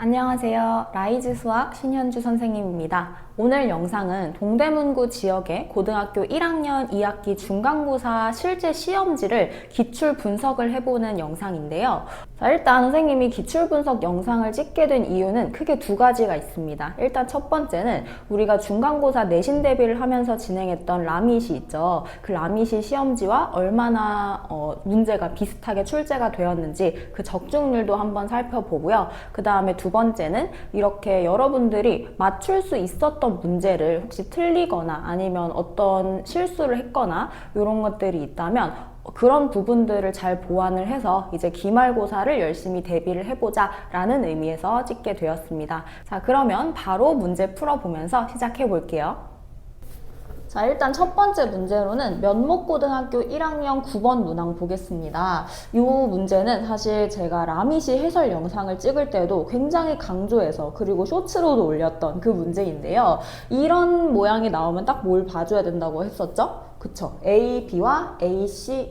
안녕하세요. 라이즈 수학 신현주 선생님입니다. 오늘 영상은 동대문구 지역의 고등학교 1학년 2학기 중간고사 실제 시험지를 기출 분석을 해보는 영상인데요. 자, 일단 선생님이 기출 분석 영상을 찍게 된 이유는 크게 두 가지가 있습니다. 일단 첫 번째는 우리가 중간고사 내신 대비를 하면서 진행했던 라밋이 있죠. 그 라밋이 시험지와 얼마나 문제가 비슷하게 출제가 되었는지 그 적중률도 한번 살펴보고요. 그 다음에 두 번째는 이렇게 여러분들이 맞출 수 있었던 문제를 혹시 틀리거나 아니면 어떤 실수를 했거나 이런 것들이 있다면 그런 부분들을 잘 보완을 해서 이제 기말고사를 열심히 대비를 해보자 라는 의미에서 찍게 되었습니다. 자, 그러면 바로 문제 풀어보면서 시작해 볼게요. 자, 일단 첫 번째 문제로는 면목고등학교 1학년 9번 문항 보겠습니다. 이 문제는 사실 제가 라밋이 해설 영상을 찍을 때도 굉장히 강조해서 그리고 쇼츠로도 올렸던 그 문제인데요. 이런 모양이 나오면 딱 뭘 봐줘야 된다고 했었죠? 그쵸? A, B와 A, C의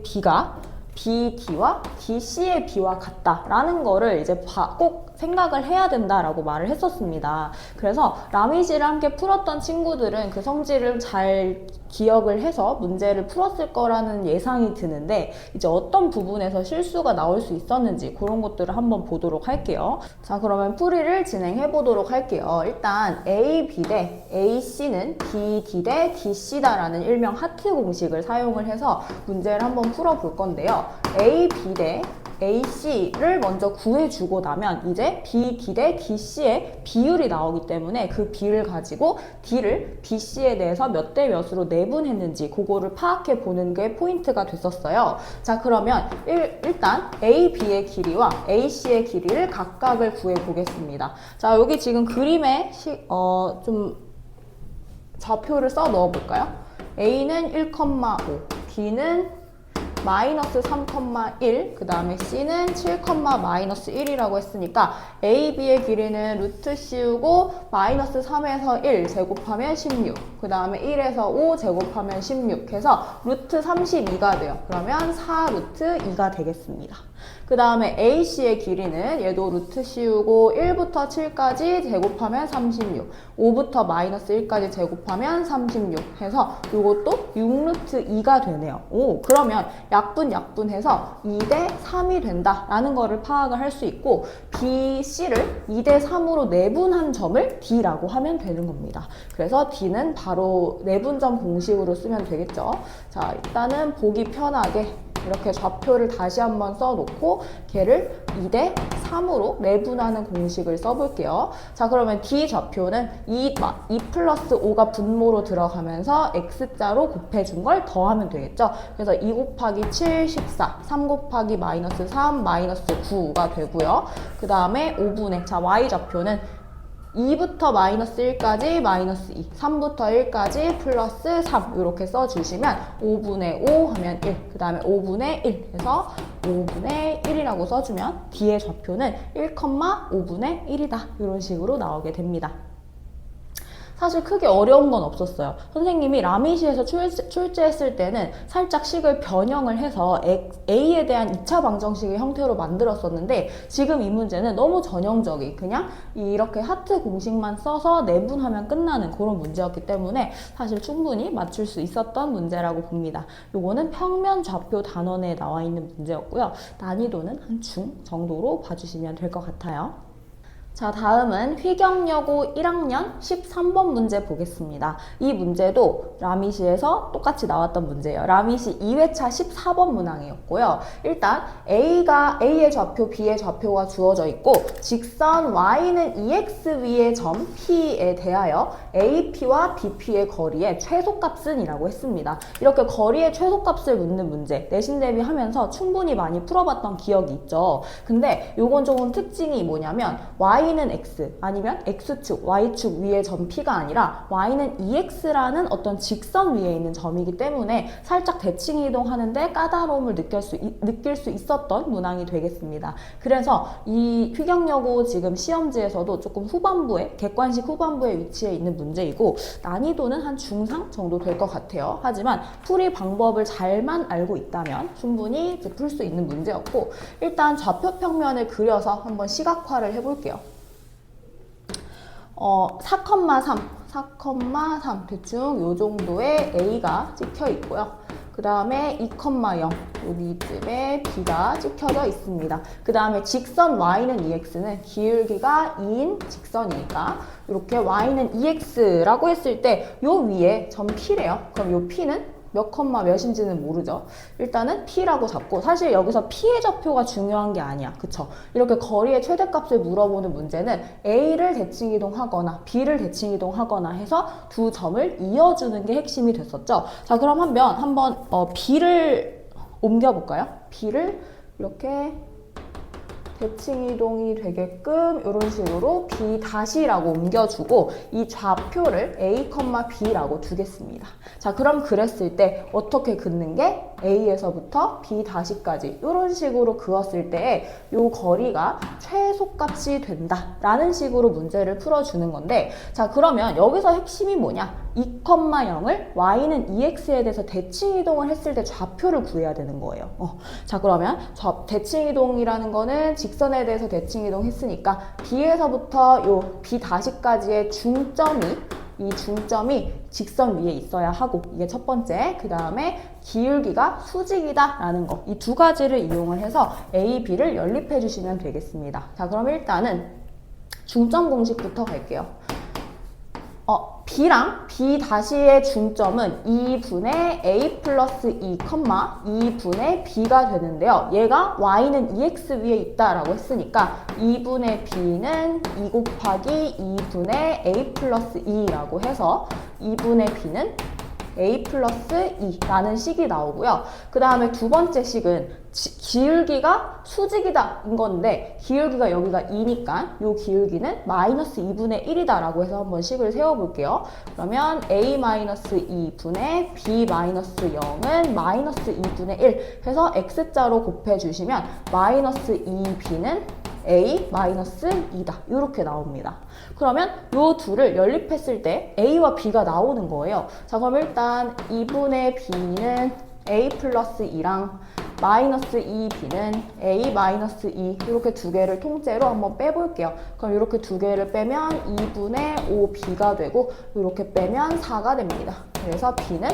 B가 B, D와 D, C의 B와 같다라는 거를 이제 꼭 생각을 해야 된다라고 말을 했었습니다. 그래서 라밋이를 함께 풀었던 친구들은 그 성질을 잘 기억을 해서 문제를 풀었을 거라는 예상이 드는데 이제 어떤 부분에서 실수가 나올 수 있었는지 그런 것들을 한번 보도록 할게요. 자, 그러면 풀이를 진행해 보도록 할게요. 일단 A, B 대 A, C는 B, D 대 D, C다라는 일명 하트 공식을 사용을 해서 문제를 한번 풀어볼 건데요. A, B 대 AC를 먼저 구해주고 나면 이제 B, D 대 DC의 비율이 나오기 때문에 그 비를 가지고 D를 BC에 대해서 몇 대 몇으로 내분했는지 그거를 파악해 보는 게 포인트가 됐었어요. 자, 그러면 일단 A, B의 길이와 AC의 길이를 각각을 구해 보겠습니다. 자, 여기 지금 그림에 좀 좌표를 써 넣어 볼까요? A는 1,5, D는 마이너스 3,1, 그 다음에 C는 7, 마이너스 1이라고 했으니까 A, B의 길이는 루트 씌우고 마이너스 3에서 1 제곱하면 16, 그 다음에 1에서 5 제곱하면 16 해서 루트 32가 돼요. 그러면 4 루트 2가 되겠습니다. 그 다음에 AC의 길이는 얘도 루트 씌우고 1부터 7까지 제곱하면 36, 5부터 마이너스 1까지 제곱하면 36 해서 이것도 6루트 2가 되네요. 오, 그러면 약분해서 2대 3이 된다라는 거를 파악을 할 수 있고 BC를 2대 3으로 내분한 점을 D라고 하면 되는 겁니다. 그래서 D는 바로 내분점 공식으로 쓰면 되겠죠. 자, 일단은 보기 편하게 이렇게 좌표를 다시 한번 써놓고 걔를 2대 3으로 내분하는 공식을 써볼게요. 자, 그러면 D 좌표는 2 플러스 5가 분모로 들어가면서 X자로 곱해준 걸 더하면 되겠죠. 그래서 2 곱하기 7, 14, 3 곱하기 마이너스 3, 마이너스 9가 되고요. 그 다음에 5분의, 자, Y 좌표는 2부터 마이너스 1까지 마이너스 2, 3부터 1까지 플러스 3 이렇게 써주시면 5분의 5 하면 1, 그 다음에 5분의 1 해서 5분의 1이라고 써주면 D의 좌표는 1,5분의 1이다 이런 식으로 나오게 됩니다. 사실 크게 어려운 건 없었어요. 선생님이 라밋이에서 출제했을 때는 살짝 식을 변형을 해서 A에 대한 2차 방정식의 형태로 만들었었는데 지금 이 문제는 너무 전형적인 그냥 이렇게 하트 공식만 써서 내분하면 끝나는 그런 문제였기 때문에 사실 충분히 맞출 수 있었던 문제라고 봅니다. 요거는 평면 좌표 단원에 나와 있는 문제였고요. 난이도는 한 중 정도로 봐주시면 될 것 같아요. 자, 다음은 휘경여고 1학년 13번 문제 보겠습니다. 이 문제도 라밋이에서 똑같이 나왔던 문제예요. 라밋이 2회차 14번 문항이었고요. 일단 A의 좌표, B의 좌표가 주어져 있고 직선 Y는 2x 위의 점 P에 대하여 AP와 BP의 거리의 최소값은 이라고 했습니다. 이렇게 거리의 최소값을 묻는 문제 내신 대비하면서 충분히 많이 풀어봤던 기억이 있죠. 근데 요건 조금 특징이 뭐냐면 Y y는 x 아니면 x축, y축 위의 점 P가 아니라 y는 EX라는 어떤 직선 위에 있는 점이기 때문에 살짝 대칭 이동하는데 까다로움을 느낄 수 있었던 문항이 되겠습니다. 그래서 이 휘경여고 지금 시험지에서도 조금 후반부에, 객관식 후반부에 위치해 있는 문제이고 난이도는 한 중상 정도 될 것 같아요. 하지만 풀이 방법을 잘만 알고 있다면 충분히 풀 수 있는 문제였고, 일단 좌표 평면을 그려서 한번 시각화를 해볼게요. 4,3 대충 요 정도의 A가 찍혀 있고요. 그 다음에 2,0 여기쯤에 B가 찍혀져 있습니다. 그 다음에 직선 Y는 EX는 기울기가 2인 직선이니까 이렇게 Y는 EX라고 했을 때 요 위에 점 P래요. 그럼 요 P는 몇 컴마 몇인지는 모르죠. 일단은 P라고 잡고, 사실 여기서 P의 좌표가 중요한 게 아니야. 그쵸? 이렇게 거리의 최대값을 물어보는 문제는 A를 대칭 이동하거나 B를 대칭 이동하거나 해서 두 점을 이어주는 게 핵심이 됐었죠. 자, 그럼 한번 B를 옮겨볼까요? B를 이렇게 대칭 이동이 되게끔 이런 식으로 B-라고 옮겨주고 이 좌표를 A, B라고 두겠습니다. 자, 그럼 그랬을 때 어떻게 긋는 게 A에서부터 B-까지 이런 식으로 그었을 때 이 거리가 최소값이 된다라는 식으로 문제를 풀어주는 건데, 자, 그러면 여기서 핵심이 뭐냐? 2,0을 y는 EX에 대해서 대칭 이동을 했을 때 좌표를 구해야 되는 거예요. 자, 그러면 대칭 이동이라는 거는 직선에 대해서 대칭 이동했으니까 B에서부터 요 B-까지의 이 중점이 직선 위에 있어야 하고, 이게 첫 번째. 그 다음에 기울기가 수직이다 라는 거, 이 두 가지를 이용을 해서 A, B를 연립해 주시면 되겠습니다. 자, 그럼 일단은 중점 공식부터 갈게요. B랑 B-의 중점은 2분의 A 플러스 2, 2분의 B가 되는데요. 얘가 Y는 EX 위에 있다라고 했으니까 2분의 B는 2 곱하기 2분의 A 플러스 2라고 해서 2분의 B는 A 플러스 2라는 식이 나오고요. 그 다음에 두 번째 식은 기울기가 수직이다 인 건데, 기울기가 여기가 2니까 이 기울기는 마이너스 2분의 1이다 라고 해서 한번 식을 세워볼게요. 그러면 A-2분의 B-0은 마이너스 2분의 1 해서 X자로 곱해주시면 마이너스 2B는 A-2다 이렇게 나옵니다. 그러면 이 둘을 연립했을 때 A와 B가 나오는 거예요. 자, 그럼 일단 2분의 B는 A 플러스 2랑 마이너스 2B는 A 마이너스 2 이렇게 두 개를 통째로 한번 빼볼게요. 그럼 이렇게 두 개를 빼면 2분의 5B가 되고 이렇게 빼면 4가 됩니다. 그래서 B는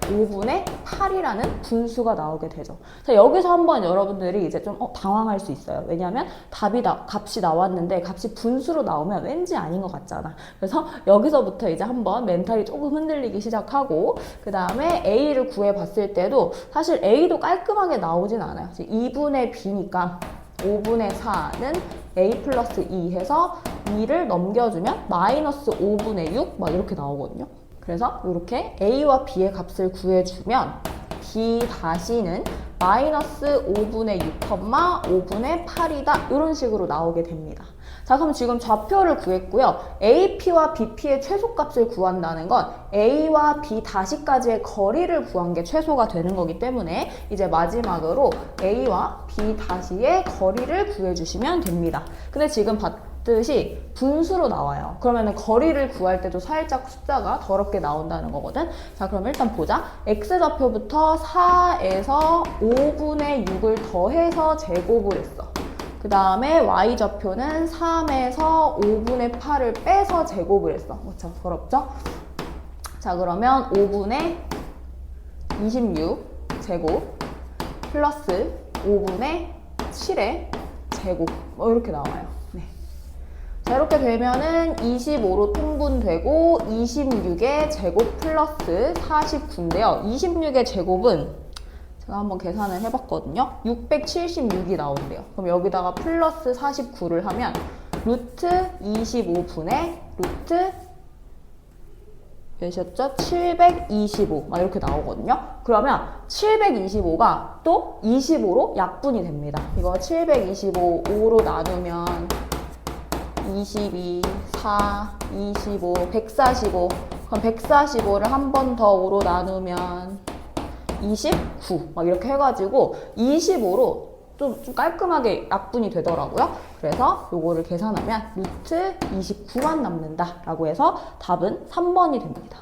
5분의 8이라는 분수가 나오게 되죠. 자, 여기서 한번 여러분들이 이제 좀 당황할 수 있어요. 왜냐하면 값이 나왔는데 값이 분수로 나오면 왠지 아닌 것 같잖아. 그래서 여기서부터 이제 한번 멘탈이 조금 흔들리기 시작하고, 그 다음에 A를 구해봤을 때도 사실 A도 깔끔하게 나오진 않아요. 2분의 B니까 5분의 4는 A 플러스 2 해서 2를 넘겨주면 마이너스 5분의 6 막 이렇게 나오거든요. 그래서 이렇게 A와 B의 값을 구해주면 B-는 마이너스 5분의 6, 5분의 8이다 이런 식으로 나오게 됩니다. 자, 그럼 지금 좌표를 구했고요. AP와 BP의 최소값을 구한다는 건 A와 B-까지의 거리를 구한 게 최소가 되는 거기 때문에 이제 마지막으로 A와 B-의 거리를 구해주시면 됩니다. 근데 지금 봤듯이 분수로 나와요. 그러면 거리를 구할 때도 살짝 숫자가 더럽게 나온다는 거거든. 자, 그럼 일단 보자. X좌표부터 4에서 5분의 6을 더해서 제곱을 했어. 그 다음에 Y좌표는 3에서 5분의 8을 빼서 제곱을 했어. 참 더럽죠? 자, 그러면 5분의 26 제곱 플러스 5분의 7의 제곱 이렇게 나와요. 네. 자, 이렇게 되면은 25로 통분되고 26의 제곱 플러스 49인데요. 26의 제곱은 제가 한번 계산을 해봤거든요. 676이 나온대요. 그럼 여기다가 플러스 49를 하면 루트 25분의 루트 몇이었죠? 725 막 이렇게 나오거든요. 그러면 725가 또 25로 약분이 됩니다. 이거 725 5로 나누면 22, 4, 25, 145. 그럼 145를 한 번 더 5로 나누면 29. 막 이렇게 해가지고 25로 좀 깔끔하게 약분이 되더라고요. 그래서 요거를 계산하면 루트 29만 남는다 라고 해서 답은 3번이 됩니다.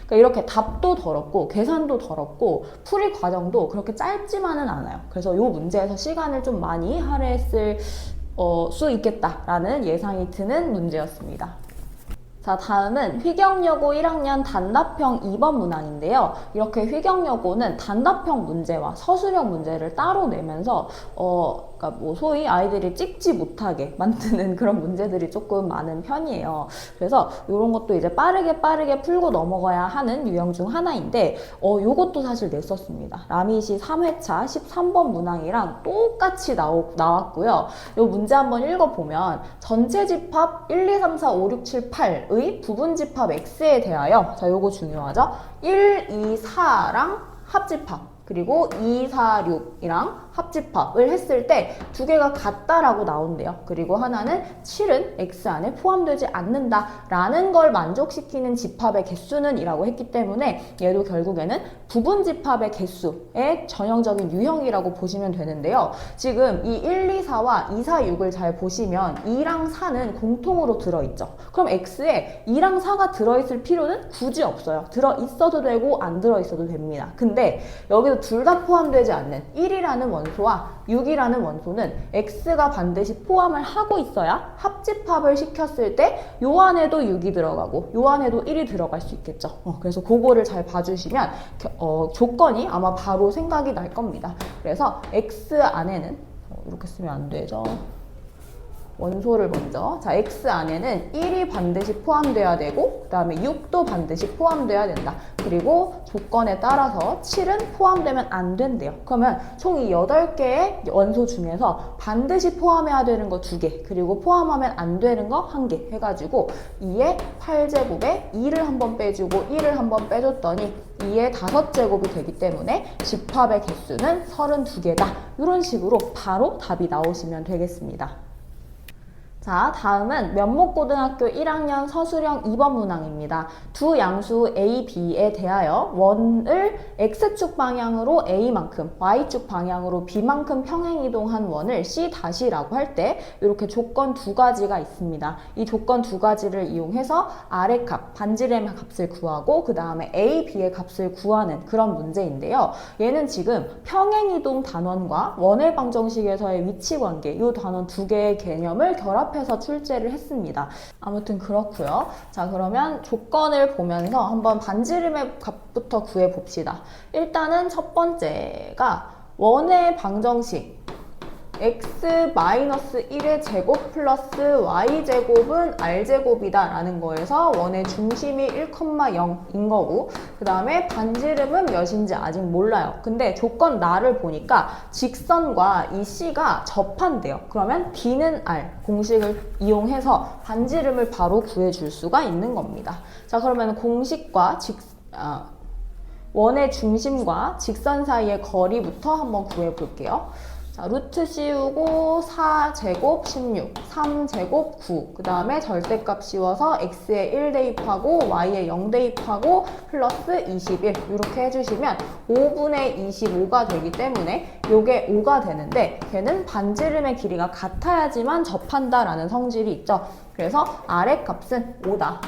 그러니까 이렇게 답도 더럽고 계산도 더럽고 풀이 과정도 그렇게 짧지만은 않아요. 그래서 요 문제에서 시간을 좀 많이 할애했을 수 있겠다라는 예상이 드는 문제였습니다. 자, 다음은 휘경여고 1학년 단답형 2번 문항인데요. 이렇게 휘경여고는 단답형 문제와 서술형 문제를 따로 내면서 그러니까 뭐 소위 아이들이 찍지 못하게 만드는 그런 문제들이 조금 많은 편이에요. 그래서 이런 것도 이제 빠르게 풀고 넘어가야 하는 유형 중 하나인데 요것도 사실 냈었습니다. 라미시 3회차 13번 문항이랑 똑같이 나왔고요. 요 문제 한번 읽어보면 전체 집합 1, 2, 3, 4, 5, 6, 7, 8의 부분 집합 x에 대하여 자 요거 중요하죠. 1, 2, 4랑 합집합 그리고 2, 4, 6이랑 합집합을 했을 때 두 개가 같다라고 나온대요. 그리고 하나는 7은 x 안에 포함되지 않는다라는 걸 만족시키는 집합의 개수는 이라고 했기 때문에 얘도 결국에는 부분 집합의 개수의 전형적인 유형이라고 보시면 되는데요. 지금 이 1, 2, 4와 2, 4, 6을 잘 보시면 2랑 4는 공통으로 들어있죠. 그럼 x에 2랑 4가 들어있을 필요는 굳이 없어요. 들어있어도 되고 안 들어있어도 됩니다. 근데 여기서 둘 다 포함되지 않는 1이라는 원소와 6이라는 원소는 x가 반드시 포함을 하고 있어야 합집합을 시켰을 때 요 안에도 6이 들어가고 요 안에도 1이 들어갈 수 있겠죠. 그래서 그거를 잘 봐주시면 조건이 아마 바로 생각이 날 겁니다. 그래서 x 안에는 이렇게 쓰면 안 되죠. 원소를 먼저 자 x 안에는 1이 반드시 포함돼야 되고 그 다음에 6도 반드시 포함돼야 된다. 그리고 조건에 따라서 7은 포함되면 안 된대요. 그러면 총 이 8개의 원소 중에서 반드시 포함해야 되는 거 2개 그리고 포함하면 안 되는 거 1개 해가지고 2의 8제곱에 2를 한번 빼주고 1을 한번 빼줬더니 2의 5제곱이 되기 때문에 집합의 개수는 32개다. 이런 식으로 바로 답이 나오시면 되겠습니다. 자, 다음은 면목고등학교 1학년 서술형 2번 문항입니다. 두 양수 A, B에 대하여 원을 X축 방향으로 A만큼, Y축 방향으로 B만큼 평행이동한 원을 C-라고 할 때 이렇게 조건 두 가지가 있습니다. 이 조건 두 가지를 이용해서 아래 값, 반지름의 값을 구하고 그 다음에 A, B의 값을 구하는 그런 문제인데요. 얘는 지금 평행이동 단원과 원의 방정식에서의 위치관계 이 단원 두 개의 개념을 결합해서 출제를 했습니다. 아무튼 그렇고요. 자, 그러면 조건을 보면서 한번 반지름의 값부터 구해 봅시다. 일단은 첫 번째가 원의 방정식 x-1의 제곱 플러스 y제곱은 r제곱이다 라는 거에서 원의 중심이 1,0인 거고 그 다음에 반지름은 몇인지 아직 몰라요. 근데 조건 나를 보니까 직선과 이 c가 접한대요. 그러면 d는 r 공식을 이용해서 반지름을 바로 구해줄 수가 있는 겁니다. 자, 그러면 공식과 원의 중심과 직선 사이의 거리부터 한번 구해 볼게요. 자, 루트 씌우고 4제곱 16, 3제곱 9, 그 다음에 절대값 씌워서 x에 1 대입하고 y에 0 대입하고 플러스 21 이렇게 해주시면 5분의 25가 되기 때문에 요게 5가 되는데 걔는 반지름의 길이가 같아야지만 접한다라는 성질이 있죠. 그래서 아래 값은 5다.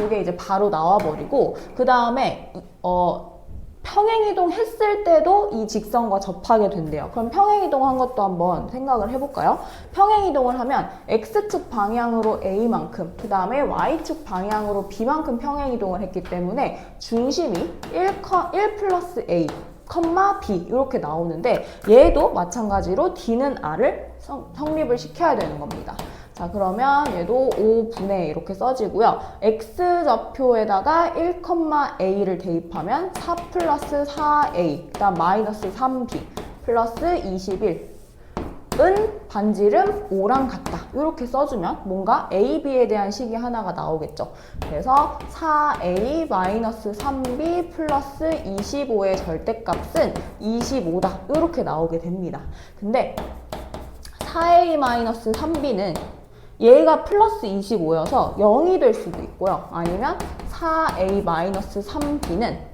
요게 이제 바로 나와버리고 그 다음에 평행이동 했을 때도 이 직선과 접하게 된대요. 그럼 평행이동 한 것도 한번 생각을 해볼까요? 평행이동을 하면 X축 방향으로 A만큼, 그 다음에 Y축 방향으로 B만큼 평행이동을 했기 때문에 중심이 1 플러스 A, B 이렇게 나오는데 얘도 마찬가지로 D는 R을 성립을 시켜야 되는 겁니다. 자, 그러면 얘도 5분의 이렇게 써지고요. X좌표에다가 1,A를 대입하면 4 플러스 4A, 그 다음 마이너스 3B, 플러스 21. 반지름 5랑 같다. 이렇게 써주면 뭔가 A, B에 대한 식이 하나가 나오겠죠. 그래서 4A-3B 플러스 25의 절대값은 25다. 이렇게 나오게 됩니다. 근데 4A-3B는 얘가 플러스 25여서 0이 될 수도 있고요. 아니면 4A-3B는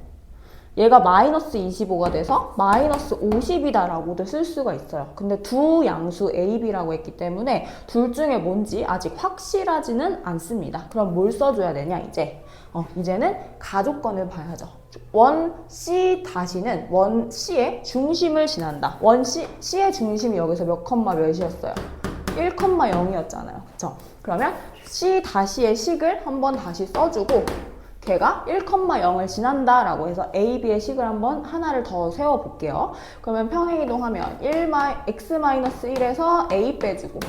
얘가 마이너스 25가 돼서 마이너스 50이다 라고도 쓸 수가 있어요. 근데 두 양수 A, B라고 했기 때문에 둘 중에 뭔지 아직 확실하지는 않습니다. 그럼 뭘 써줘야 되냐 이제? 이제는 가조건을 봐야죠. 원 C 다시는 원 C의 중심을 지난다. 원 C의 중심이 여기서 몇 컴마 몇이었어요? 1,0이었잖아요. 그쵸? 그러면 C 다시의 식을 한번 다시 써주고 걔가 1,0을 지난다 라고 해서 A, B의 식을 한번 하나를 더 세워볼게요. 그러면 평행이동하면 x-1에서 A 빼주고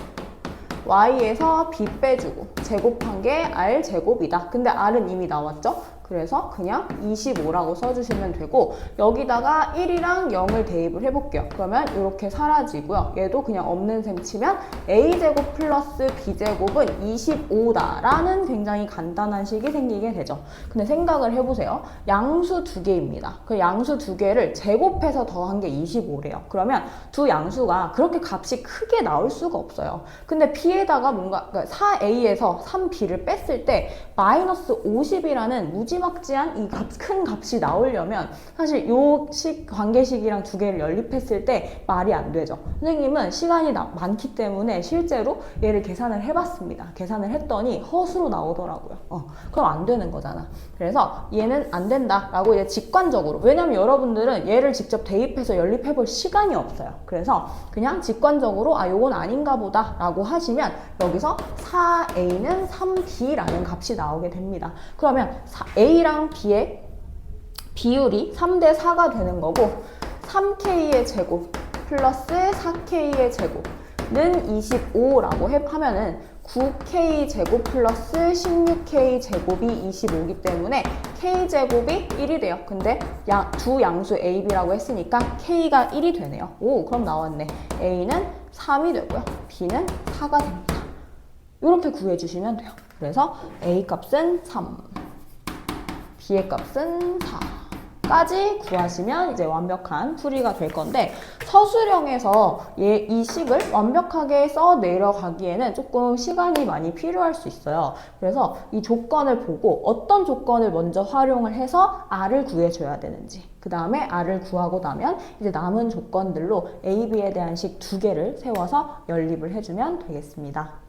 y에서 b 빼주고 제곱한 게 r 제곱이다. 근데 r은 이미 나왔죠? 그래서 그냥 25라고 써주시면 되고 여기다가 1이랑 0을 대입을 해볼게요. 그러면 이렇게 사라지고요. 얘도 그냥 없는 셈 치면 a제곱 플러스 b제곱은 25다 라는 굉장히 간단한 식이 생기게 되죠. 근데 생각을 해보세요. 양수 두 개입니다. 그 양수 두 개를 제곱해서 더한 게 25래요. 그러면 두 양수가 그렇게 값이 크게 나올 수가 없어요. 근데 b에다가 뭔가 4a에서 3b를 뺐을 때 마이너스 50이라는 무지막지한 이 큰 값이 나오려면 사실 요 관계식이랑 두 개를 연립했을 때 말이 안 되죠. 선생님은 시간이 많기 때문에 실제로 얘를 계산을 해봤습니다. 계산을 했더니 허수로 나오더라고요. 그럼 안 되는 거잖아. 그래서 얘는 안 된다라고 이제 직관적으로, 왜냐면 여러분들은 얘를 직접 대입해서 연립해볼 시간이 없어요. 그래서 그냥 직관적으로 요건 아닌가 보다 라고 하시면 여기서 4a는 3b라는 값이 나오게 됩니다. 그러면 a랑 b의 비율이 3대 4가 되는 거고 3k의 제곱 플러스 4k의 제곱는 25라고 하면은 9k 제곱 플러스 16k 제곱이 25이기 때문에 k 제곱이 1이 돼요. 근데 두 양수 a, b라고 했으니까 k가 1이 되네요. 오, 그럼 나왔네. a는 3이 되고요. b는 4가 됩니다. 이렇게 구해주시면 돼요. 그래서 a 값은 3, b의 값은 4까지 구하시면 이제 완벽한 풀이가 될 건데, 서술형에서 이 식을 완벽하게 써 내려가기에는 조금 시간이 많이 필요할 수 있어요. 그래서 이 조건을 보고 어떤 조건을 먼저 활용을 해서 R을 구해줘야 되는지, 그 다음에 R을 구하고 나면 이제 남은 조건들로 A, B에 대한 식 두 개를 세워서 연립을 해주면 되겠습니다.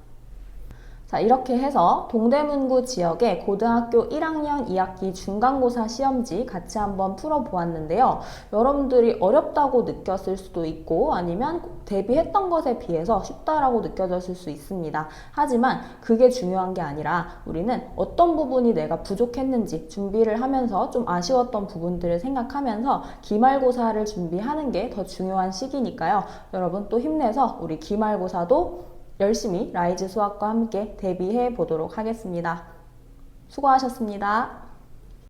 자, 이렇게 해서 동대문구 지역의 고등학교 1학년 2학기 중간고사 시험지 같이 한번 풀어보았는데요. 여러분들이 어렵다고 느꼈을 수도 있고 아니면 대비했던 것에 비해서 쉽다라고 느껴졌을 수 있습니다. 하지만 그게 중요한 게 아니라 우리는 어떤 부분이 내가 부족했는지 준비를 하면서 좀 아쉬웠던 부분들을 생각하면서 기말고사를 준비하는 게 더 중요한 시기니까요. 여러분 또 힘내서 우리 기말고사도 열심히 라이즈 수학과 함께 대비해 보도록 하겠습니다. 수고하셨습니다.